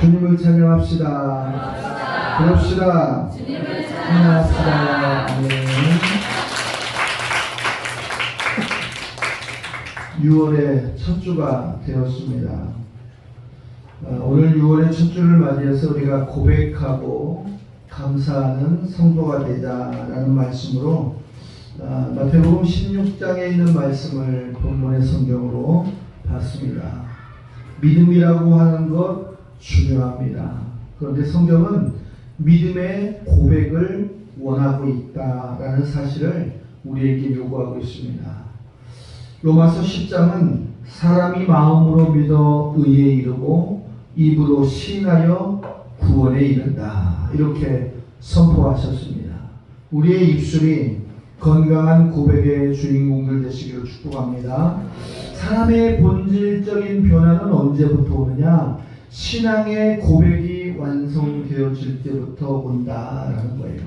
주님을 찬양합시다. 그럽시다. 주님을 찬양합시다. 아멘. 6월의 첫 주가 되었습니다. 오늘 6월의 첫 주를 맞이해서 우리가 고백하고 감사하는 성도가 되자라는 말씀으로 마태복음 16장에 있는 말씀을 본문의 성경으로 봤습니다. 믿음이라고 하는 것 중요합니다. 그런데 성경은 믿음의 고백을 원하고 있다라는 사실을 우리에게 요구하고 있습니다. 로마서 10장은 사람이 마음으로 믿어 의에 이르고 입으로 시인하여 구원에 이른다, 이렇게 선포하셨습니다. 우리의 입술이 건강한 고백의 주인공들 되시기를 축복합니다. 사람의 본질적인 변화는 언제부터 오느냐? 신앙의 고백이 완성되어질 때부터 온다라는 거예요.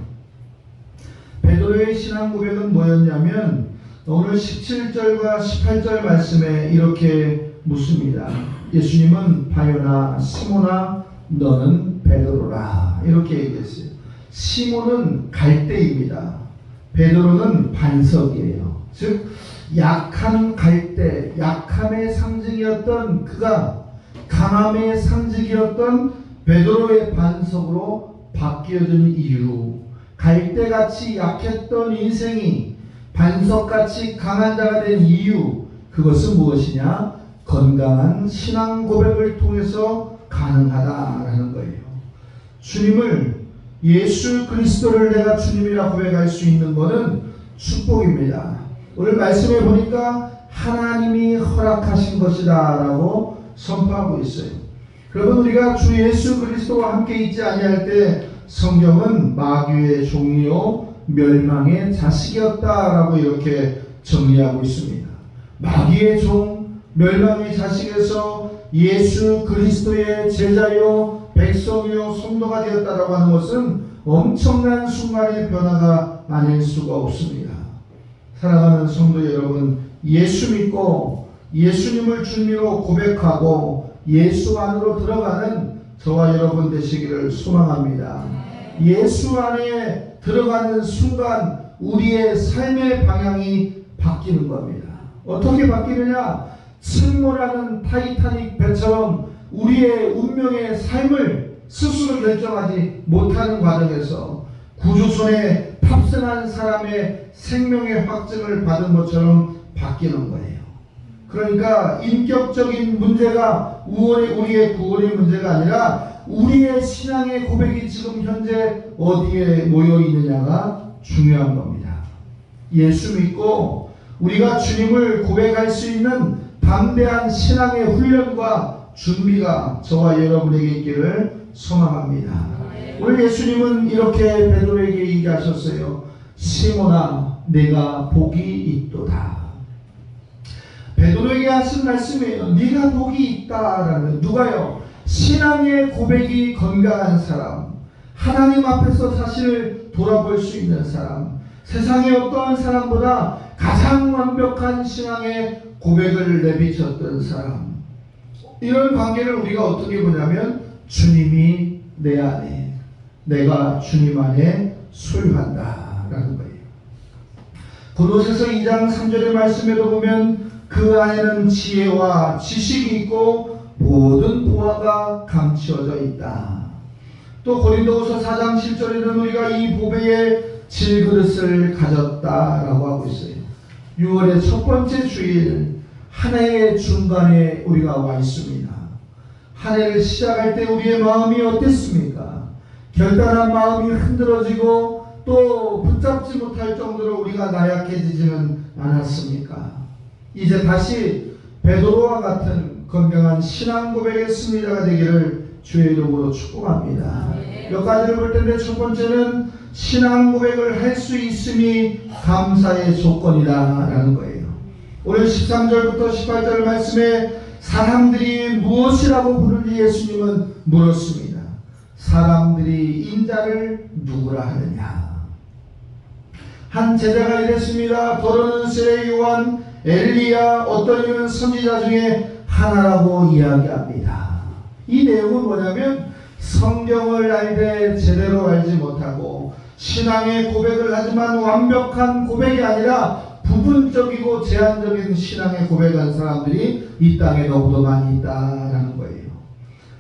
베드로의 신앙 고백은 뭐였냐면 오늘 17절과 18절 말씀에 이렇게 묻습니다. 예수님은 바요나 시몬아 너는 베드로라, 이렇게 얘기했어요. 시몬은 갈대입니다. 베드로는 반석이에요. 즉 약한 갈대, 약함의 상징이었던 그가 강함의 상징이었던 베드로의 반석으로 바뀌어진 이유, 갈대같이 약했던 인생이 반석같이 강한 자가 된 이유, 그것은 무엇이냐? 건강한 신앙 고백을 통해서 가능하다라는 거예요. 주님을, 예수 그리스도를 내가 주님이라 고백할 수 있는 것은 축복입니다. 오늘 말씀에 보니까 하나님이 허락하신 것이다 라고 선포하고 있어요. 그러면 우리가 주 예수 그리스도와 함께 있지 아니할 때 성경은 마귀의 종이요 멸망의 자식이었다라고 이렇게 정리하고 있습니다. 마귀의 종, 멸망의 자식에서 예수 그리스도의 제자요 백성이요 성도가 되었다라고 하는 것은 엄청난 순간의 변화가 아닐 수가 없습니다. 사랑하는 성도 여러분, 예수 믿고 예수님을 주님으로 고백하고 예수 안으로 들어가는 저와 여러분 되시기를 소망합니다. 예수 안에 들어가는 순간 우리의 삶의 방향이 바뀌는 겁니다. 어떻게 바뀌느냐? 침몰하는 타이타닉 배처럼 우리의 운명의 삶을 스스로 결정하지 못하는 과정에서 구조선에 탑승한 사람의 생명의 확증을 받은 것처럼 바뀌는 거예요. 그러니까 인격적인 문제가 우리의 구원의 문제가 아니라 우리의 신앙의 고백이 지금 현재 어디에 모여 있느냐가 중요한 겁니다. 예수 믿고 우리가 주님을 고백할 수 있는 담대한 신앙의 훈련과 준비가 저와 여러분에게 있기를 소망합니다. 오늘 예수님은 이렇게 베드로에게 얘기하셨어요. 시몬아 내가 복이 있도다. 베드로에게 하신 말씀이에요. 네가 복이 있다라는, 누가요? 신앙의 고백이 건강한 사람, 하나님 앞에서 자신을 돌아볼 수 있는 사람, 세상의 어떠한 사람보다 가장 완벽한 신앙의 고백을 내비쳤던 사람, 이런 관계를 우리가 어떻게 보냐면 주님이 내 안에, 내가 주님 안에 소유한다 라는 거예요. 고로새서 2장 3절의 말씀에도 보면 그 안에는 지혜와 지식이 있고 모든 보화가 감추어져 있다. 또 고린도후서 4장 7절에는 우리가 이 보배의 질그릇을 가졌다라고 하고 있어요. 6월의 첫 번째 주일, 한 해의 중간에 우리가 와 있습니다. 한 해를 시작할 때 우리의 마음이 어땠습니까? 결단한 마음이 흔들어지고 또 붙잡지 못할 정도로 우리가 나약해지지는 않았습니까? 이제 다시 베드로와 같은 건강한 신앙 고백의 승리자가 되기를 주의 이름으로 축복합니다. 몇 가지를 볼 텐데, 첫 번째는 신앙 고백을 할 수 있음이 감사의 조건이다 라는 거예요. 오늘 13절부터 18절 말씀에 사람들이 무엇이라고 부르는지 예수님은 물었습니다. 사람들이 인자를 누구라 하느냐? 한 제자가 이랬습니다. 더러는 세례 요한, 엘리야, 어떤 이는 선지자 중에 하나라고 이야기합니다. 이 내용은 뭐냐면 성경을 알되 제대로 알지 못하고 신앙의 고백을 하지만 완벽한 고백이 아니라 부분적이고 제한적인 신앙의 고백한 사람들이 이 땅에 너무도 많이 있다라는 거예요.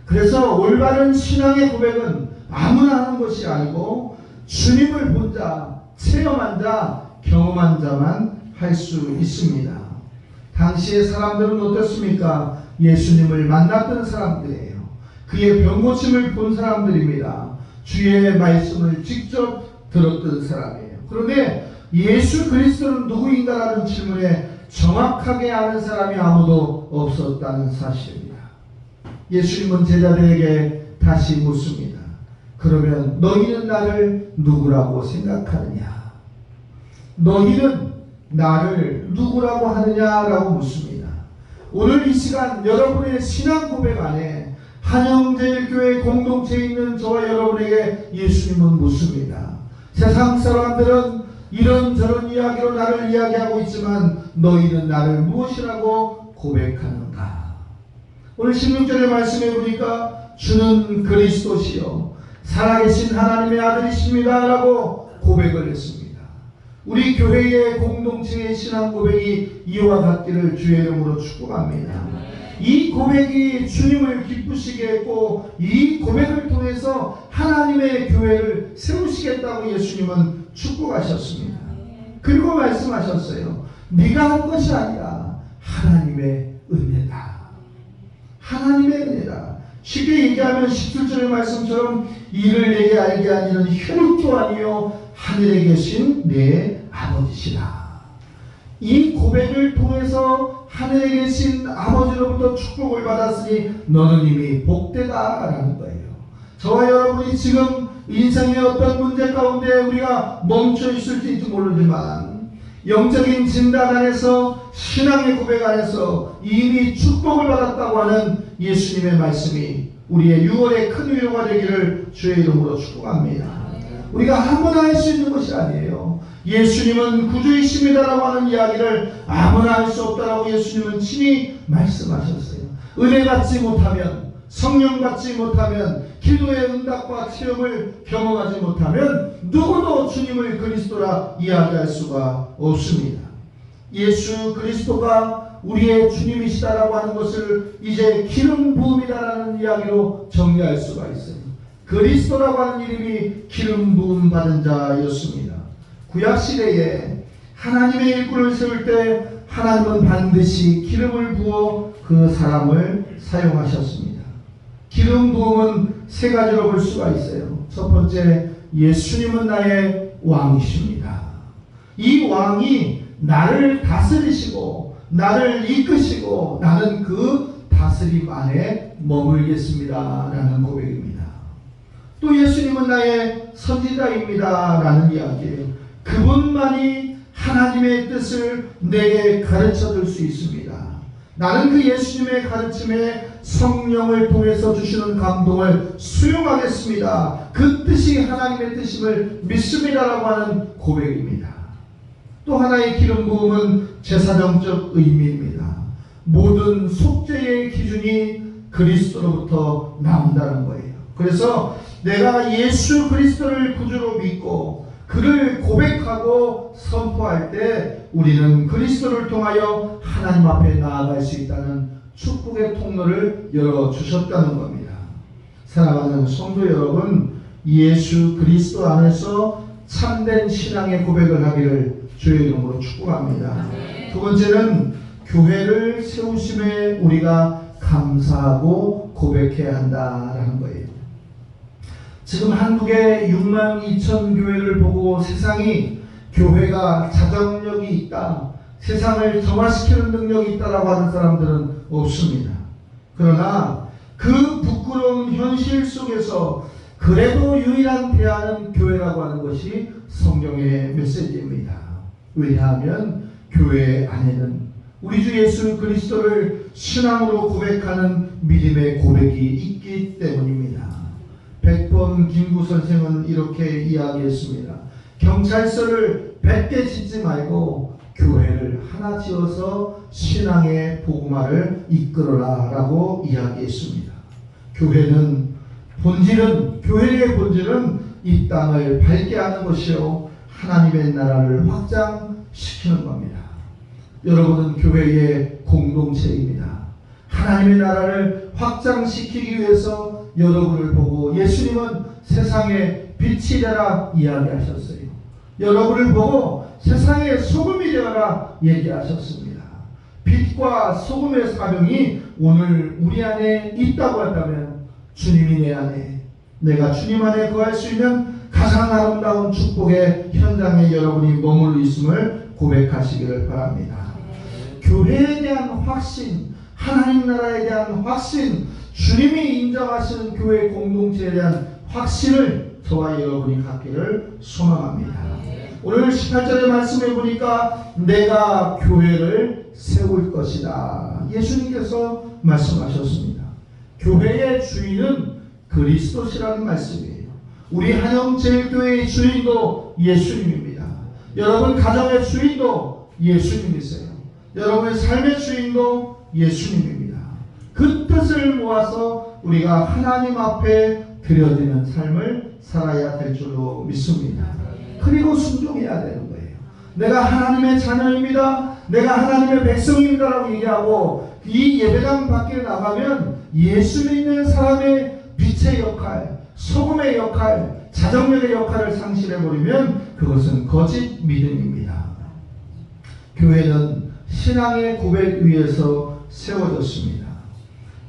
그래서 올바른 신앙의 고백은 아무나 하는 것이 아니고 주님을 본 자, 체험한 자, 경험한 자만 할 수 있습니다. 당시의 사람들은 어떻습니까? 예수님을 만났던 사람들이에요. 그의 병고침을 본 사람들입니다. 주의 말씀을 직접 들었던 사람이에요. 그런데 예수 그리스도는 누구인가라는 질문에 정확하게 아는 사람이 아무도 없었다는 사실입니다. 예수님은 제자들에게 다시 묻습니다. 그러면 너희는 나를 누구라고 생각하느냐? 너희는 나를 누구라고 하느냐라고 묻습니다. 오늘 이 시간 여러분의 신앙 고백 안에 한영제일교회 공동체에 있는 저와 여러분에게 예수님은 묻습니다. 세상 사람들은 이런저런 이야기로 나를 이야기하고 있지만 너희는 나를 무엇이라고 고백하는가? 오늘 16절의 말씀에 보니까 주는 그리스도시요 살아계신 하나님의 아들이십니다 라고 고백을 했습니다. 우리 교회의 공동체의 신앙 고백이 이와 같기를 주의 이름으로 축복합니다. 이 고백이 주님을 기쁘시게 했고 이 고백을 통해서 하나님의 교회를 세우시겠다고 예수님은 축복하셨습니다. 그리고 말씀하셨어요. 네가 한 것이 아니라 하나님의 은혜다. 하나님의 은혜다. 쉽게 얘기하면 17절의 말씀처럼 이를 내게 알게 하니는 혈육도 아니요 하늘에 계신 내 아버지시라. 이 고백을 통해서 하늘에 계신 아버지로부터 축복을 받았으니 너는 이미 복되다라는 거예요. 저와 여러분이 지금 인생의 어떤 문제 가운데 우리가 멈춰 있을지 모르지만 영적인 진단 안에서 신앙의 고백 안에서 이미 축복을 받았다고 하는 예수님의 말씀이 우리의 6월의 큰 위로가 되기를 주의 이름으로 축복합니다. 우리가 아무나 할 수 있는 것이 아니에요. 예수님은 구주이십니다라고 하는 이야기를 아무나 할 수 없다라고 예수님은 친히 말씀하셨어요. 은혜 받지 못하면, 성령 받지 못하면, 기도의 응답과 체험을 경험하지 못하면 누구도 주님을 그리스도라 이야기할 수가 없습니다. 예수 그리스도가 우리의 주님이시다라고 하는 것을 이제 기름 부음이다라는 이야기로 정리할 수가 있어요. 그리스도라고 하는 이름이 기름 부음 받은 자였습니다. 구약시대에 하나님의 일꾼을 세울 때 하나님은 반드시 기름을 부어 그 사람을 사용하셨습니다. 기름 부음은 세 가지로 볼 수가 있어요. 첫 번째, 예수님은 나의 왕이십니다. 이 왕이 나를 다스리시고 나를 이끄시고 나는 그 다스림 안에 머물겠습니다 라는 고백입니다. 또 예수님은 나의 선지자입니다 라는 이야기예요. 그분만이 하나님의 뜻을 내게 가르쳐 줄 수 있습니다. 나는 그 예수님의 가르침에 성령을 통해서 주시는 감동을 수용하겠습니다. 그 뜻이 하나님의 뜻임을 믿습니다라고 하는 고백입니다. 또 하나의 기름 부음은 제사정적 의미입니다. 모든 속죄의 기준이 그리스도로부터 나온다는 거예요. 그래서 내가 예수 그리스도를 구주로 믿고 그를 고백하고 선포할 때 우리는 그리스도를 통하여 하나님 앞에 나아갈 수 있다는 축복의 통로를 열어주셨다는 겁니다. 사랑하는 성도 여러분, 예수 그리스도 안에서 참된 신앙의 고백을 하기를 주의 이름으로 축복합니다. 두 번째는 교회를 세우심에 우리가 감사하고 고백해야 한다라는 거예요. 지금 한국의 6만 2천 교회를 보고 세상이 교회가 자정력이 있다, 세상을 정화시키는 능력이 있다라고 하는 사람들은 없습니다. 그러나 그 부끄러운 현실 속에서 그래도 유일한 대안은 교회라고 하는 것이 성경의 메시지입니다. 왜냐하면 교회 안에는 우리 주 예수 그리스도를 신앙으로 고백하는 믿음의 고백이 있기 때문입니다. 백범 김구 선생은 이렇게 이야기했습니다. 경찰서를 100개 짓지 말고 교회를 하나 지어서 신앙의 복음화를 이끌어라 라고 이야기했습니다. 교회의 본질은 이 땅을 밝게 하는 것이요 하나님의 나라를 확장시키는 겁니다. 여러분은 교회의 공동체입니다. 하나님의 나라를 확장시키기 위해서 여러분을 보고 예수님은 세상의 빛이 되라 이야기하셨어요. 여러분을 보고 세상의 소금이 되어라 얘기하셨습니다. 빛과 소금의 사명이 오늘 우리 안에 있다고 한다면 주님이 내 안에, 내가 주님 안에 거할 수 있는 가장 아름다운 축복의 현장에 여러분이 머물러 있음을 고백하시기를 바랍니다. 교회에 대한 확신, 하나님 나라에 대한 확신, 주님이 인정하시는 교회 공동체에 대한 확신을 저와 여러분이 갖기를 소망합니다. 오늘 18절의 말씀에 보니까 내가 교회를 세울 것이다. 예수님께서 말씀하셨습니다. 교회의 주인은 그리스도시라는 말씀이에요. 우리 한영제일교회의 주인도 예수님입니다. 여러분 가정의 주인도 예수님이세요. 여러분의 삶의 주인도 예수님입니다. 그 뜻을 모아서 우리가 하나님 앞에 드려지는 삶을 살아야 될 줄로 믿습니다. 그리고 순종해야 되는 거예요. 내가 하나님의 자녀입니다. 내가 하나님의 백성입니다 라고 얘기하고 이 예배당 밖에 나가면 예수 믿는 사람의 빛의 역할, 소금의 역할, 자정력의 역할을 상실해버리면 그것은 거짓 믿음입니다. 교회는 신앙의 고백 위에서 세워졌습니다.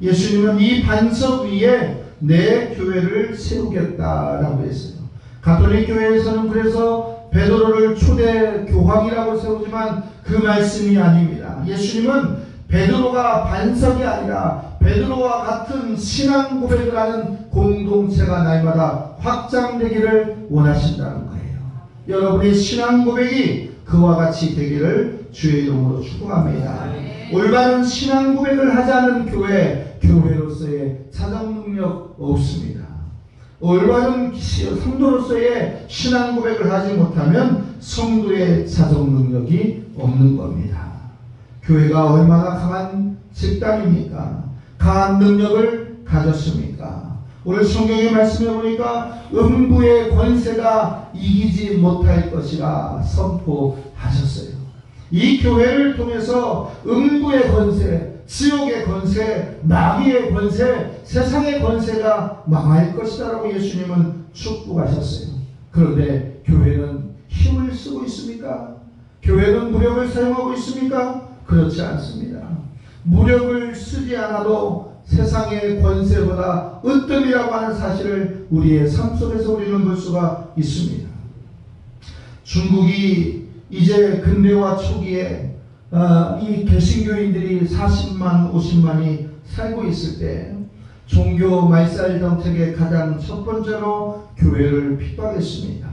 예수님은 이 반석 위에 내 교회를 세우겠다라고 했어요. 가톨릭 교회에서는 그래서 베드로를 초대 교황이라고 세우지만 그 말씀이 아닙니다. 예수님은 베드로가 반석이 아니라 베드로와 같은 신앙 고백을 하는 공동체가 날마다 확장되기를 원하신다는 거예요. 여러분의 신앙 고백이 그와 같이 되기를 주의 이름으로 축복합니다. 올바른 신앙 고백을 하지 않은 교회로서의 사정 능력 없습니다. 올바른 성도로서의 신앙 고백을 하지 못하면 성도의 사정 능력이 없는 겁니다. 교회가 얼마나 강한 집단입니까? 강한 능력을 가졌습니까? 오늘 성경의 말씀에 보니까 음부의 권세가 이기지 못할 것이라 선포하셨어요. 이 교회를 통해서 음부의 권세, 지옥의 권세, 마귀의 권세, 세상의 권세가 망할 것이다 라고 예수님은 축복하셨어요. 그런데 교회는 힘을 쓰고 있습니까? 교회는 무력을 사용하고 있습니까? 그렇지 않습니다. 무력을 쓰지 않아도 세상의 권세보다 으뜸이라고 하는 사실을 우리의 삶 속에서 우리는 볼 수가 있습니다. 중국이 이제 근대화 초기에 이 개신교인들이 40만, 50만이 살고 있을 때 종교 말살 정책의 가장 첫 번째로 교회를 핍박했습니다.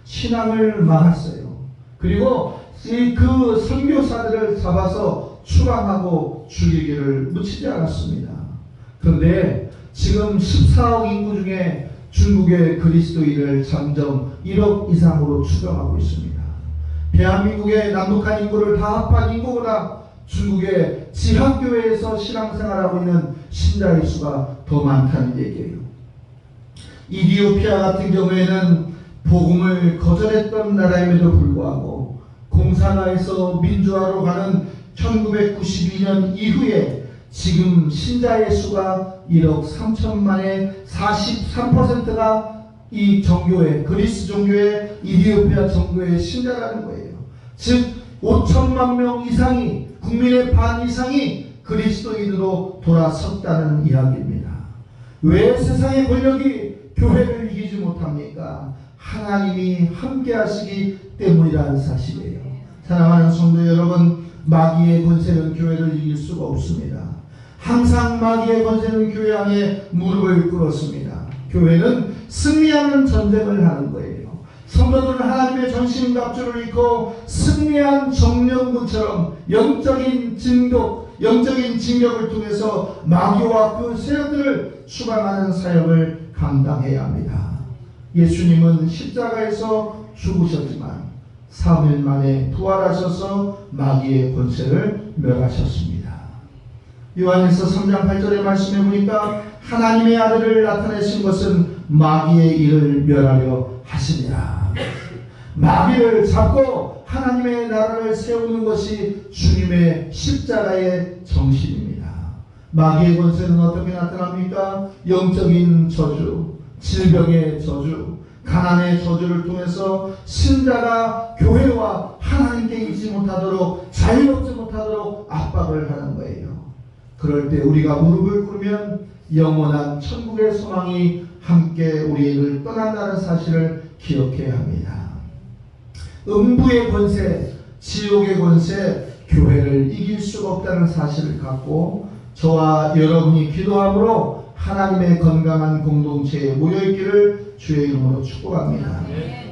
신앙을 막았어요. 그리고 그 선교사들을 잡아서 추방하고 죽이기를 묻히지 않았습니다. 그런데 지금 14억 인구 중에 중국의 그리스도인을 점점 1억 이상으로 추정하고 있습니다. 대한민국의 남북한 인구를 다 합한 인구보다 중국의 지하교회에서 신앙생활하고 있는 신자의 수가 더 많다는 얘기예요. 이디오피아 같은 경우에는 복음을 거절했던 나라임에도 불구하고 공산화에서 민주화로 가는 1992년 이후에 지금 신자의 수가 1억 3천만의 43%가 이 종교의 그리스 종교의 이디오피아 종교의 신자라는 거예요. 즉 5천만 명 이상이 국민의 반 이상이 그리스도인으로 돌아섰다는 이야기입니다. 왜 세상의 권력이 교회를 이기지 못합니까? 하나님이 함께 하시기 때문이라는 사실이에요. 사랑하는 성도 여러분, 마귀의 권세는 교회를 이길 수가 없습니다. 항상 마귀의 권세는 교회 안에 무릎을 꿇었습니다. 교회는 승리하는 전쟁을 하는 거예요. 성도들은 하나님의 전신갑주를 입고 승리한 정령군처럼 영적인 징격을 통해서 마귀와 그 세력들을 추방하는 사역을 감당해야 합니다. 예수님은 십자가에서 죽으셨지만 3일 만에 부활하셔서 마귀의 권세를 멸하셨습니다. 요한일서 3장 8절의 말씀에 보니까 하나님의 아들을 나타내신 것은 마귀의 일을 멸하려 하시니라. 마귀를 잡고 하나님의 나라를 세우는 것이 주님의 십자가의 정신입니다. 마귀의 권세는 어떻게 나타납니까? 영적인 저주, 질병의 저주, 가난의 저주를 통해서 신자가 교회와 하나님께 있지 못하도록, 자유롭지 못하도록 압박을 하는 거예요. 그럴 때 우리가 무릎을 꿇으면 영원한 천국의 소망이 함께 우리를 떠난다는 사실을 기억해야 합니다. 음부의 권세, 지옥의 권세, 교회를 이길 수가 없다는 사실을 갖고 저와 여러분이 기도함으로 하나님의 건강한 공동체에 모여있기를 주의 이름으로 축복합니다.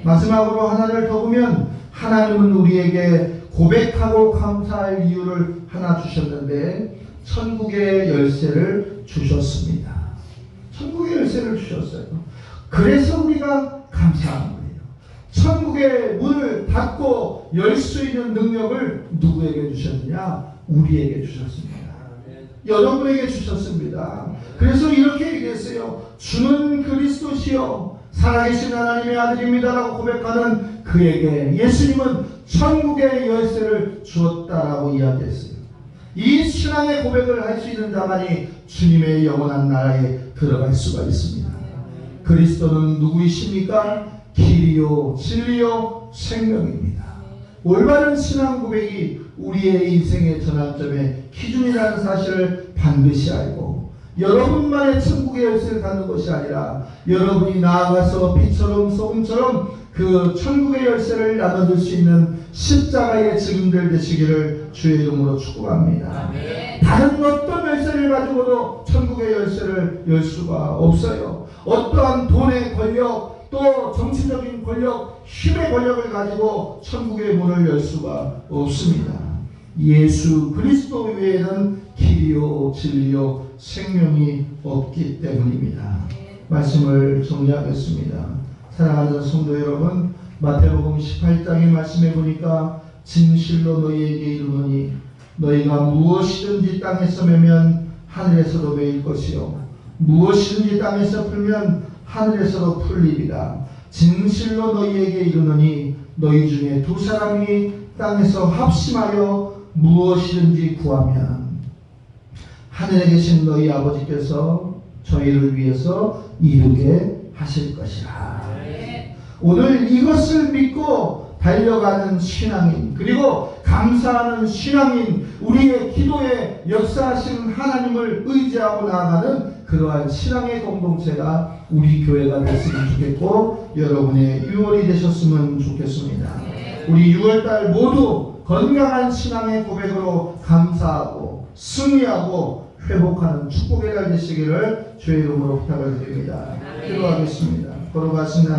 마지막으로 하나를 더 보면 하나님은 우리에게 고백하고 감사할 이유를 하나 주셨는데 천국의 열쇠를 주셨습니다. 천국의 열쇠를 주셨어요. 그래서 우리가 감사한 거예요. 천국의 문을 닫고 열 수 있는 능력을 누구에게 주셨느냐? 우리에게 주셨습니다. 여러분에게 주셨습니다. 그래서 이렇게 얘기했어요. 주는 그리스도시요 살아계신 하나님의 아들입니다라고 고백하는 그에게 예수님은 천국의 열쇠를 주었다라고 이야기했어요. 이 신앙의 고백을 할 수 있는 자만이 주님의 영원한 나라에 들어갈 수가 있습니다. 그리스도는 누구이십니까? 길이요 진리요 생명입니다. 올바른 신앙 고백이 우리의 인생의 전환점의 기준이라는 사실을 반드시 알고 여러분만의 천국의 열쇠를 갖는 것이 아니라 여러분이 나아가서 빛처럼 소금처럼 그 천국의 열쇠를 나눠줄 수 있는 십자가의 증인들 되시기를 주의 이름으로 축복합니다. 다른 어떤 열쇠를 가지고도 천국의 열쇠를 열 수가 없어요. 어떠한 돈의 권력 또 정치적인 권력, 힘의 권력을 가지고 천국의 문을 열 수가 없습니다. 예수 그리스도 외에는 길이요 진리요 생명이 없기 때문입니다. 말씀을 정리하겠습니다. 사랑하는 성도 여러분, 마태복음 18장의 말씀에 보니까 진실로 너희에게 이르노니 너희가 무엇이든지 땅에서 매면 하늘에서도 매일 것이요 무엇이든지 땅에서 풀면 하늘에서도 풀리리라. 진실로 너희에게 이르노니 너희 중에 두 사람이 땅에서 합심하여 무엇이든지 구하면 하늘에 계신 너희 아버지께서 저희를 위해서 이루게 하실 것이라. 오늘 이것을 믿고 달려가는 신앙인, 그리고 감사하는 신앙인, 우리의 기도에 역사하시는 하나님을 의지하고 나아가는 그러한 신앙의 공동체가 우리 교회가 됐으면 좋겠고 여러분의 6월이 되셨으면 좋겠습니다. 우리 6월달 모두 건강한 신앙의 고백으로 감사하고 승리하고 회복하는 축복의 달 되시기를 주의 이름으로 부탁을 드립니다. 기도하겠습니다. 걸어가신 하나님